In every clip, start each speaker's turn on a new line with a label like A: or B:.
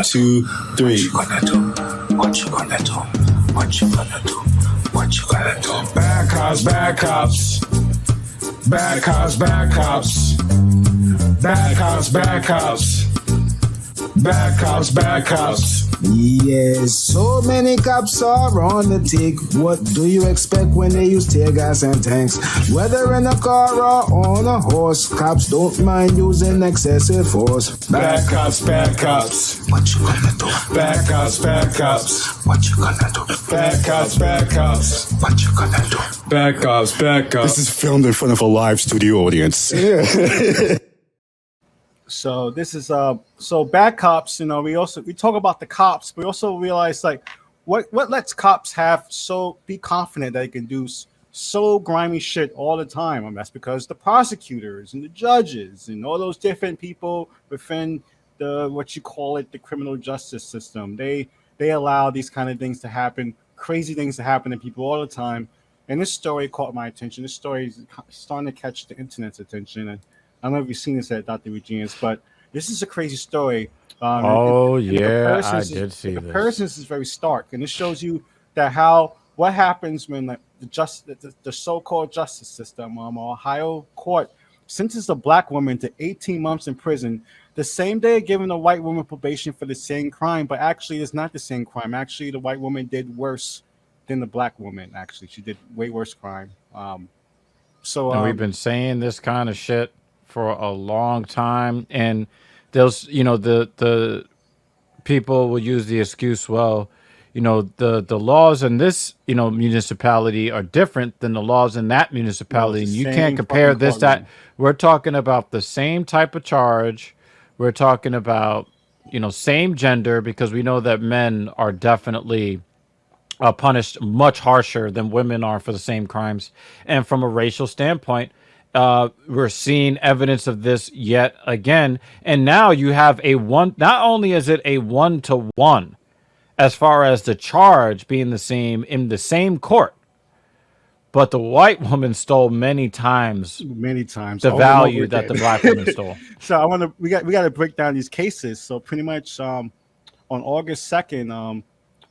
A: 2, 3.
B: What you gonna do? What you gonna do? What you gonna do?
A: Bad cops, bad cops. Bad cops, bad cops. Bad cops, bad cops. Bad cops, bad cops.
C: Yes, so many cops are on the tick. What do you expect when they use tear gas and tanks? Whether in a car or on a horse, cops don't mind using excessive force.
A: Bad cops, bad cops.
B: What you gonna do?
A: Bad cops, bad cops.
B: What you gonna do?
A: Bad cops, bad cops.
B: What you gonna do?
A: Bad cops, bad cops.
D: This is filmed in front of a live studio audience.
E: So this is so bad cops. You know, we talk about the cops. But we also realize like what lets cops be confident that they can do so grimy shit all the time. And that's because the prosecutors and the judges and all those different people within the criminal justice system. They allow these kind of things to happen, crazy things to happen to people all the time. And this story caught my attention. This story is starting to catch the internet's attention. And I don't know if you've seen this at Dr. Regina's, but this is a crazy story.
F: I did see this.
E: The comparison is very stark, and it shows you that what happens when the so-called justice system, Ohio court sentenced a black woman to 18 months in prison the same day giving a white woman probation for the same crime, but actually it's not the same crime. Actually, the white woman did worse than the black woman. Actually, she did way worse crime.
F: And we've been saying this kind of shit for a long time, and there's the people will use the excuse, well, the laws in this municipality are different than the laws in that municipality, and you can't compare this that we're talking about the same type of charge, we're talking about same gender, because we know that men are definitely punished much harsher than women are for the same crimes, and from a racial standpoint, we're seeing evidence of this yet again. And now you have not only is it a 1-to-1 as far as the charge being the same in the same court, but the white woman stole many times the value that the black woman stole.
E: So we got to break down these cases. So pretty much on August 2nd,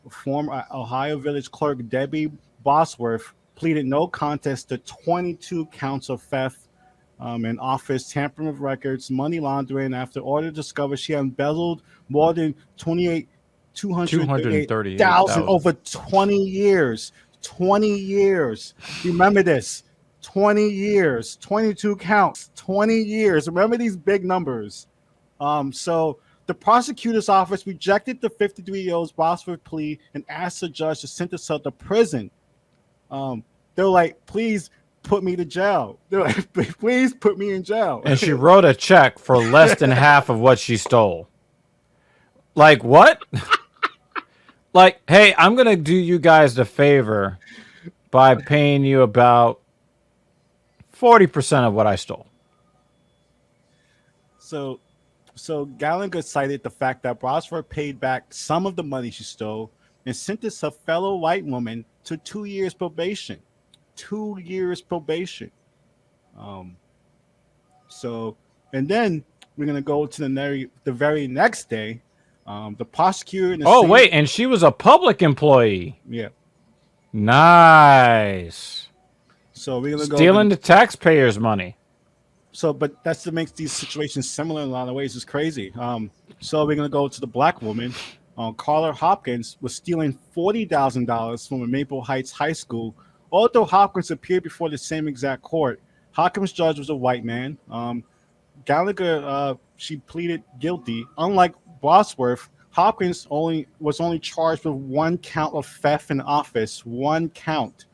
E: former Ohio Village Clerk Debbie Bosworth pleaded no contest to 22 counts of theft in office, tampering with records, money laundering, after order discovered she had embezzled more than $238,000 over 20 years. 20 years. Remember this. 20 years. 22 counts. 20 years. Remember these big numbers. So the prosecutor's office rejected the 53-year-old Bosworth plea and asked the judge to sentence her to prison. They're like, please put me to jail. They're like, please put me in jail.
F: And she wrote a check for less than half of what she stole. Like, what? Like, hey, I'm going to do you guys the favor by paying you about 40% of what I stole.
E: So Gallagher cited the fact that Bosworth paid back some of the money she stole and sentenced a fellow white woman to 2 years probation. 2 years probation. And then we're gonna go to the very next day. The prosecutor.
F: And she was a public employee.
E: Yeah.
F: Nice.
E: So we're gonna
F: stealing the taxpayers' money.
E: So, but that's what makes these situations similar in a lot of ways. It's crazy. So we're gonna go to the black woman. Carla Hopkins was stealing $40,000 from a Maple Heights high school. Although Hopkins appeared before the same exact court, Hopkins' judge was a white man. Gallagher, she pleaded guilty. Unlike Bosworth, Hopkins was only charged with 1 count of theft in office. 1 count.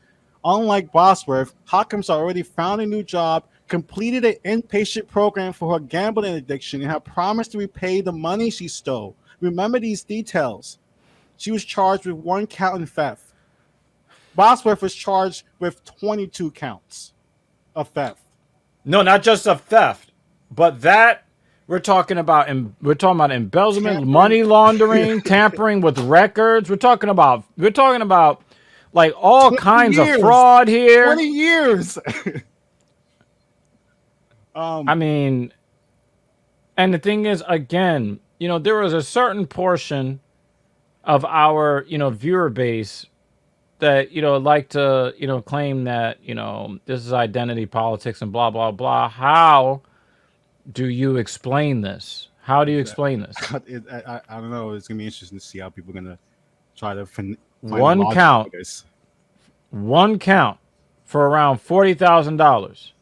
E: Unlike Bosworth, Hopkins already found a new job, completed an inpatient program for her gambling addiction, and had promised to repay the money she stole. Remember these details. She was charged with 1 count in theft. Bosworth was charged with 22 counts of theft.
F: No, not just of theft, but that we're talking about embezzlement, tampering, money laundering, tampering with records. We're talking about like all kinds of fraud here.
E: 20 years.
F: I mean, and the thing is, again, there was a certain portion of our, viewer base that, like to, claim that, this is identity politics and blah, blah, blah. How do you explain this? How do you explain this?
E: I don't know. It's going to be interesting to see how people are going to try to find
F: one count. One count for around $40,000.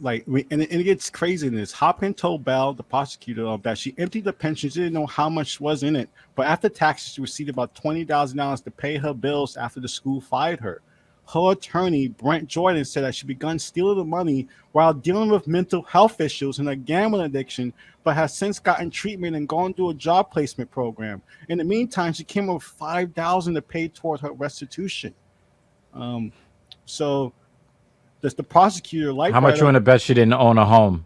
E: And it gets crazy in this. Hopkins told Bell, the prosecutor, that she emptied the pension. She didn't know how much was in it. But after taxes, she received about $20,000 to pay her bills after the school fired her. Her attorney, Brent Jordan, said that she began stealing the money while dealing with mental health issues and a gambling addiction, but has since gotten treatment and gone through a job placement program. In the meantime, she came up with $5,000 to pay toward her restitution. So does the prosecutor like
F: how much you want to bet she didn't own a home?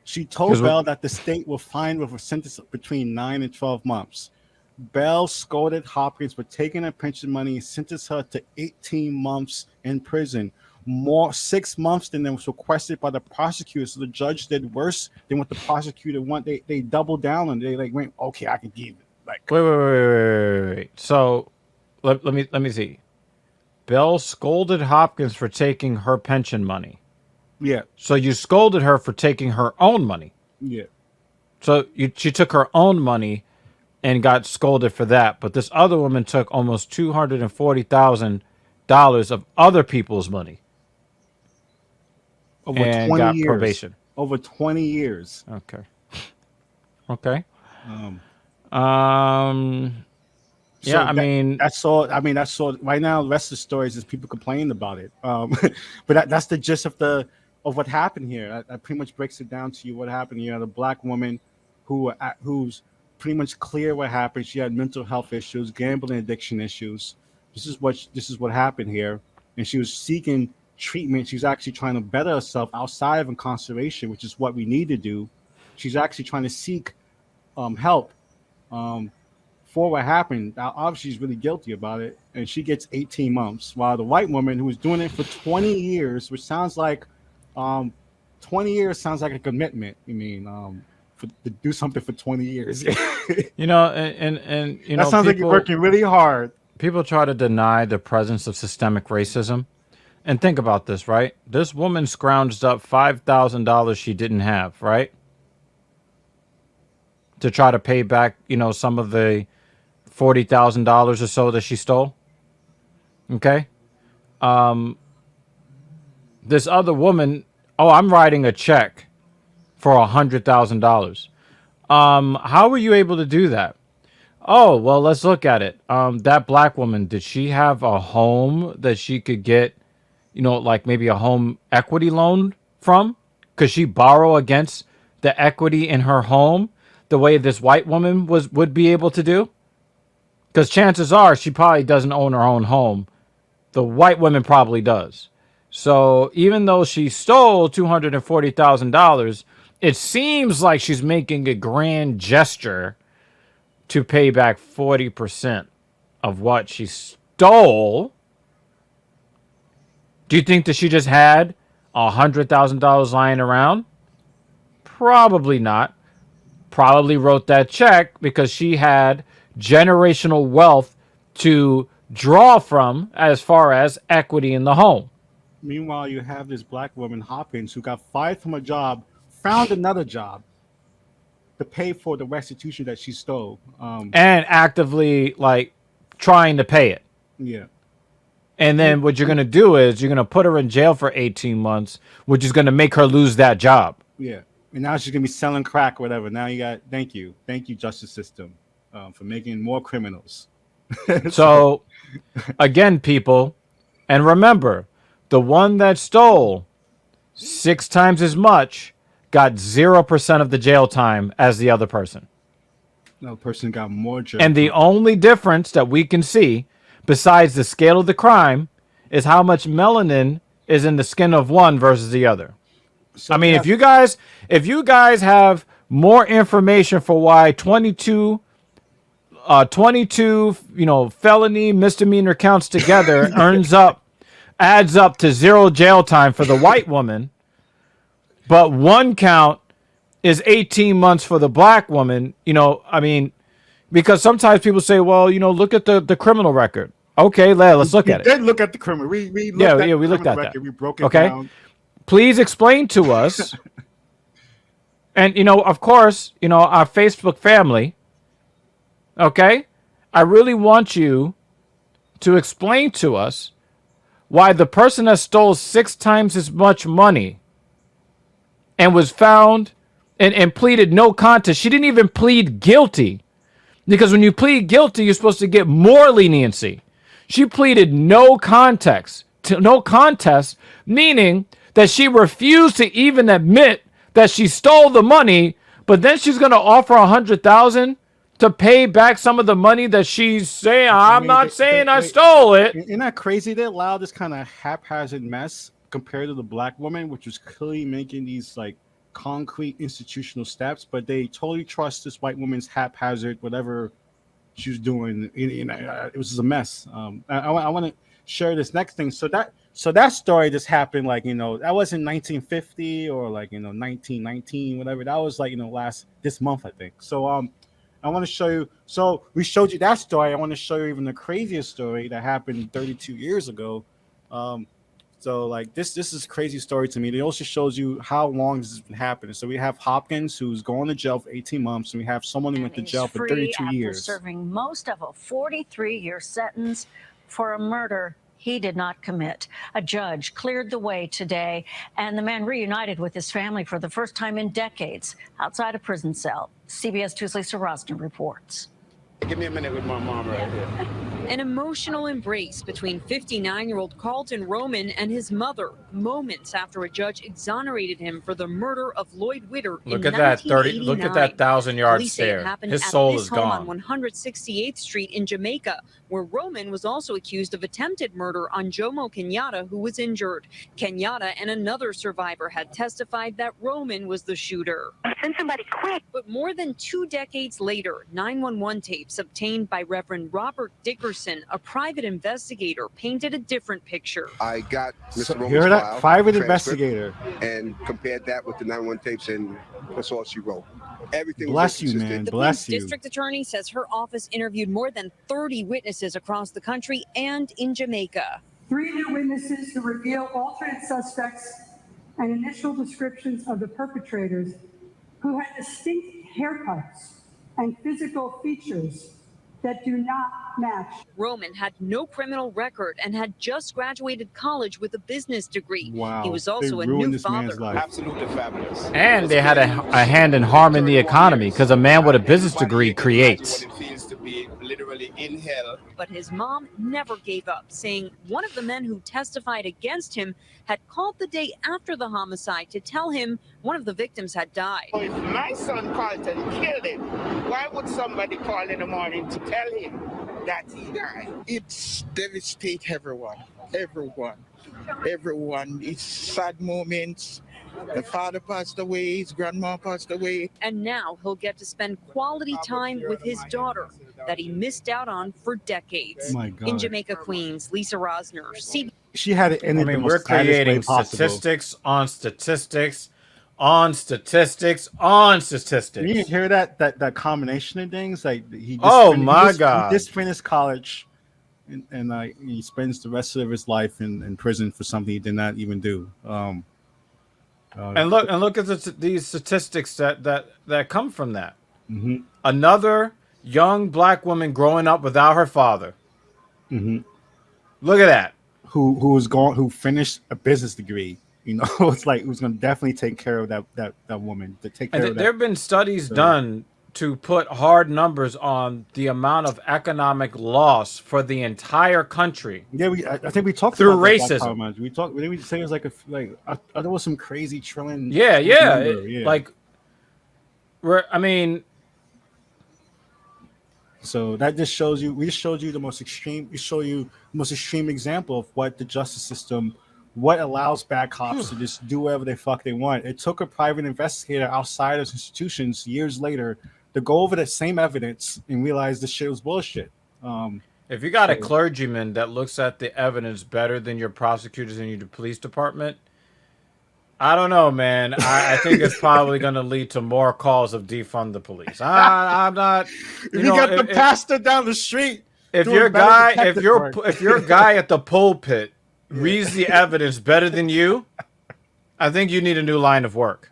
E: She told Bell that the state will fine with a sentence between 9 and 12 months. Bell scolded Hopkins for taking her pension money and sentenced her to 18 months in prison, 6 months than was requested by the prosecutor. So the judge did worse than what the prosecutor wanted. They doubled down and they went, okay, I can give it.
F: Wait. So let me see. Bell scolded Hopkins for taking her pension money.
E: Yeah.
F: So you scolded her for taking her own money.
E: Yeah.
F: So she took her own money and got scolded for that. But this other woman took almost $240,000 of other people's money.
E: Over 20
F: got
E: years.
F: Probation.
E: Over 20 years.
F: Okay.
E: So
F: I mean,
E: that's all. Right now, the rest of the stories is people complaining about it. But that's the gist of what happened here. That pretty much breaks it down to you. What happened here? The black woman who's pretty much clear what happened. She had mental health issues, gambling addiction issues. This is what happened here, and she was seeking treatment. She's actually trying to better herself outside of incarceration, which is what we need to do. She's actually trying to seek help. For what happened. Now, obviously, she's really guilty about it, and she gets 18 months, while the white woman who was doing it for 20 years, which sounds like 20 years sounds like a commitment. To do something for 20 years.
F: and
E: that sounds like you're working really hard.
F: People try to deny the presence of systemic racism. And think about this, right? This woman scrounged up $5,000 she didn't have, right? To try to pay back, some of the $40,000 or so that she stole. Okay. This other woman, I'm writing a check for $100,000. How were you able to do that? Oh, well, let's look at it. That black woman, did she have a home that she could get, like maybe a home equity loan from? Could she borrow against the equity in her home the way this white woman would be able to do? Because chances are she probably doesn't own her own home. The white woman probably does. So even though she stole $240,000, it seems like she's making a grand gesture to pay back 40% of what she stole. Do you think that she just had $100,000 lying around? Probably not. Probably wrote that check because she had generational wealth to draw from as far as equity in the home.
E: Meanwhile, you have this black woman, Hopkins, who got fired from a job, found another job to pay for the restitution that she stole.
F: And actively, trying to pay it.
E: Yeah.
F: And then what you're going to do is you're going to put her in jail for 18 months, which is going to make her lose that job.
E: Yeah. And now she's going to be selling crack or whatever. Now you got, thank you, justice system, for making more criminals.
F: So, again, people, and remember, the one that stole 6 times as much got 0% of the jail time as the other person.
E: No person got more jail.
F: And the only difference that we can see, besides the scale of the crime, is how much melanin is in the skin of one versus the other. So, I mean, if you guys have more information for why 22 felony misdemeanor counts together adds up to 0 jail time for the white woman, but 1 count is 18 months for the black woman. You know, I mean, because sometimes people say, well, you know, look at the criminal record. Okay, let's look at it.
E: We did look at the criminal. We looked at the criminal record. We broke it down.
F: Please explain to us. And, you know, of course, you know, our Facebook family, okay, I really want you to explain to us why the person that stole 6 times as much money and was found and pleaded no contest. She didn't even plead guilty, because when you plead guilty, you're supposed to get more leniency. She pleaded no contest, meaning that she refused to even admit that she stole the money, but then she's going to offer $100,000 to pay back some of the money that she's saying, I'm not saying I stole it.
E: Isn't that crazy? They allow this kind of haphazard mess compared to the black woman, which was clearly making these like concrete institutional steps, but they totally trust this white woman's haphazard, whatever she was doing. It was just a mess. I want to share this next thing. So that story just happened, like, you know, that wasn't 1950 or like, you know, 1919, whatever. That was like, you know, this month, I think. So I want to show you. So we showed you that story. I want to show you even the craziest story that happened 32 years ago. So like this is a crazy story to me. It also shows you how long this has been happening. So we have Hopkins, who's going to jail for 18 months, and we have someone who went to jail for 32 years.
G: Serving most of a 43-year sentence for a murder he did not commit. A judge cleared the way today, and the man reunited with his family for the first time in decades outside a prison cell. CBS 2's Lisa Rosner reports.
H: Give me a minute with my mom right here.
I: An emotional embrace between 59-year-old Carlton Roman and his mother, moments after a judge exonerated him for the murder of Lloyd Witter in 1989.
F: Look at that 1,000-yard stare. His soul is gone.
I: On 168th Street in Jamaica, where Roman was also accused of attempted murder on Jomo Kenyatta, who was injured. Kenyatta and another survivor had testified that Roman was the shooter.
G: Send somebody quick.
I: But more than 2 decades later, 911 tapes obtained by Reverend Robert Dickerson, a private investigator, painted a different picture.
H: I got Mr. Roman's
E: You heard that?
H: file,
E: Private investigator.
H: and compared that with the 911 tapes, and that's all she wrote. Everything.
E: Bless you, man.
I: The
E: Bless
I: police
E: you.
I: district attorney says her office interviewed more than 30 witnesses across the country and in Jamaica.
J: 3 new witnesses who reveal alternate suspects and initial descriptions of the perpetrators who had distinct haircuts and physical features that do not match.
I: Roman had no criminal record and had just graduated college with a business degree.
E: Wow.
I: He was also a new father.
H: Absolutely fabulous.
F: And they had a hand in harming the economy, because a man with a business degree creates.
H: What it feels to be literally in hell.
I: But his mom never gave up, saying one of the men who testified against him had called the day after the homicide to tell him one of the victims had died.
K: If my son Carlton killed him, why would somebody call in the morning to tell him that he died?
L: It's devastate everyone. It's sad moments. The father passed away, his grandma passed away.
I: And now he'll get to spend quality time with his daughter that he missed out on for decades.
E: Oh my God.
I: In Jamaica, Queens, Lisa Rosner.
E: She had it in.
F: I mean, we're creating statistics on statistics on statistics on statistics.
E: You hear that combination of things? Like he just finished college, and he spends the rest of his life in prison for something he did not even do.
F: And look at these statistics that come from that.
E: Mm-hmm.
F: Another young black woman growing up without her father.
E: Mm-hmm.
F: Look at that.
E: Who finished a business degree. You know, it's like who's going to definitely take care of that woman. To take care of that.
F: There have been studies done to put hard numbers on the amount of economic loss for the entire country.
E: Yeah, I think we talked
F: through
E: about
F: racism.
E: We talked. Didn't we say it was there was some crazy trillion.
F: Yeah.
E: So that just shows you. We showed you the most extreme. We show you the most extreme example of what the justice system, what allows bad cops to just do whatever the fuck they want. It took a private investigator outside of institutions years later to go over the same evidence and realize this shit was bullshit.
F: If you got a clergyman that looks at the evidence better than your prosecutors and your police department, I don't know, man. I think it's probably going to lead to more calls of defund the police. I'm not.
E: You got the pastor down the street.
F: If your guy at the pulpit reads the evidence better than you, I think you need a new line of work.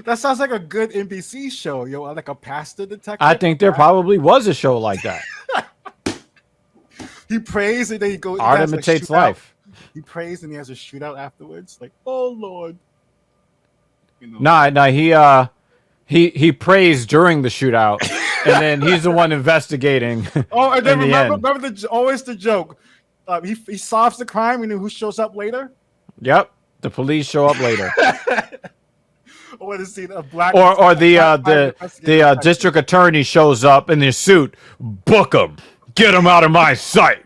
E: That sounds like a good NBC show, yo, like a pastor detective.
F: I think there probably was a show like that.
E: He prays and then he goes.
F: Art imitates life.
E: He prays and he has a shootout afterwards. Like, oh Lord.
F: No, he prays during the shootout, and then he's the one investigating.
E: Oh, and then remember always the joke. He solves the crime, and who shows up later?
F: Yep, the police show up later.
E: Or to see a black
F: or the district attorney shows up in his suit. Book him. Get him out of my sight.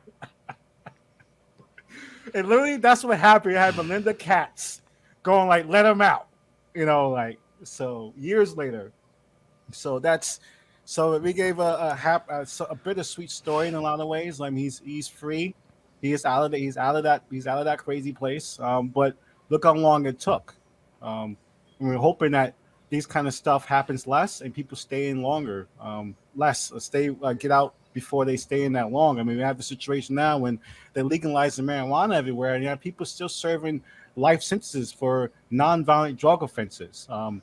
E: And literally, that's what happened. You had Melinda Katz going like, "Let him out," So years later, so we gave a bittersweet story in a lot of ways. I mean, he's free. He's out of that crazy place. But look how long it took. We're hoping that these kind of stuff happens less and people stay in longer. Get out before they stay in that long. I mean, we have the situation now when they're legalizing marijuana everywhere, and you have people still serving life sentences for non-violent drug offenses. A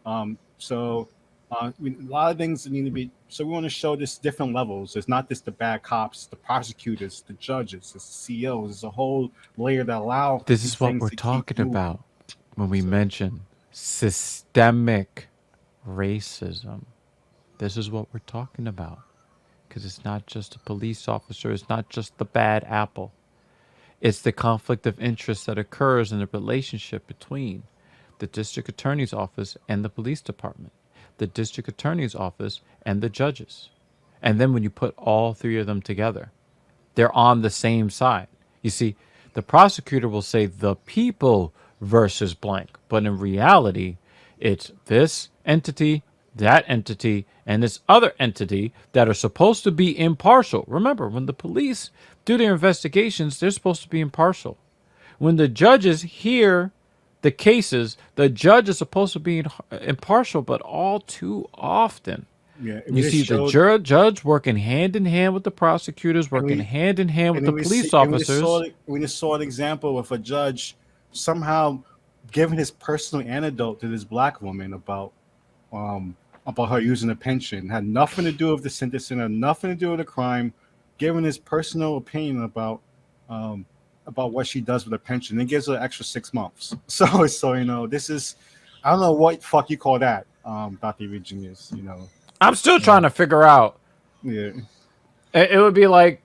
E: lot of things need to be. So we want to show this different levels. It's not just the bad cops, the prosecutors, the judges, the CEOs. It's a whole layer that allow.
F: This is what we're talking about when we mention systemic racism. This is what we're talking about. Because it's not just a police officer. It's not just the bad apple. It's the conflict of interest that occurs in the relationship between the district attorney's office and the police department, the district attorney's office and the judges. And then when you put all three of them together, they're on the same side. You see, the prosecutor will say the people versus blank. But in reality, it's this entity, that entity, and this other entity that are supposed to be impartial. Remember, when the police do their investigations, they're supposed to be impartial. When the judges hear the cases, the judge is supposed to be impartial, but all too often, you see the judge working hand in hand with the prosecutors, working hand in hand with the police officers.
E: We just saw an example of a judge somehow giving his personal anecdote to this black woman about her using a pension. Had nothing to do with the sentencing, had nothing to do with the crime, giving his personal opinion about what she does with a pension, and gives her an extra 6 months. So this is, I don't know what fuck you call that, Dr. Virginius,
F: I'm still trying to figure out.
E: Yeah.
F: It would be like,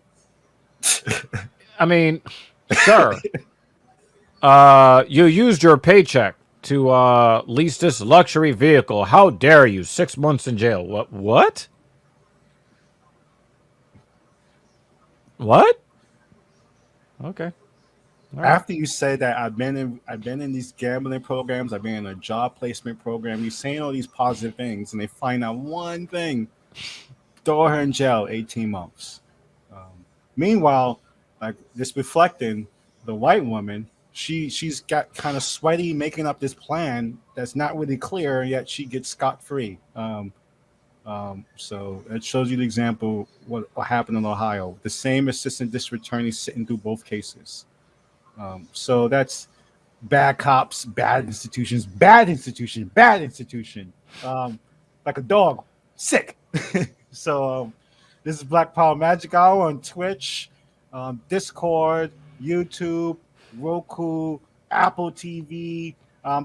F: I mean, sir, you used your paycheck to lease this luxury vehicle. How dare you? 6 months in jail. What? Okay.
E: Right. After you say that, I've been in these gambling programs, I've been in a job placement program. You're saying all these positive things, and they find out one thing: throw her in jail, 18 months. Meanwhile, like this reflecting the white woman, she's got kind of sweaty making up this plan that's not really clear, yet she gets scot-free. So it shows you the example what happened in Ohio. The same assistant district attorney sitting through both cases. So that's bad cops, bad institutions, bad institution, bad institution. Like a dog, sick. So this is Black Power Magic Hour on Twitch, Discord, YouTube, Roku, Apple TV.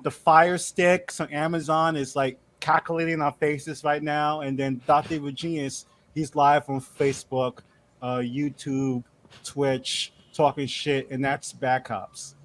E: The Fire Sticks on Amazon is like calculating our faces right now. And then Dr. Virginius, he's live on Facebook, YouTube, Twitch, talking shit, and that's Bad Cops.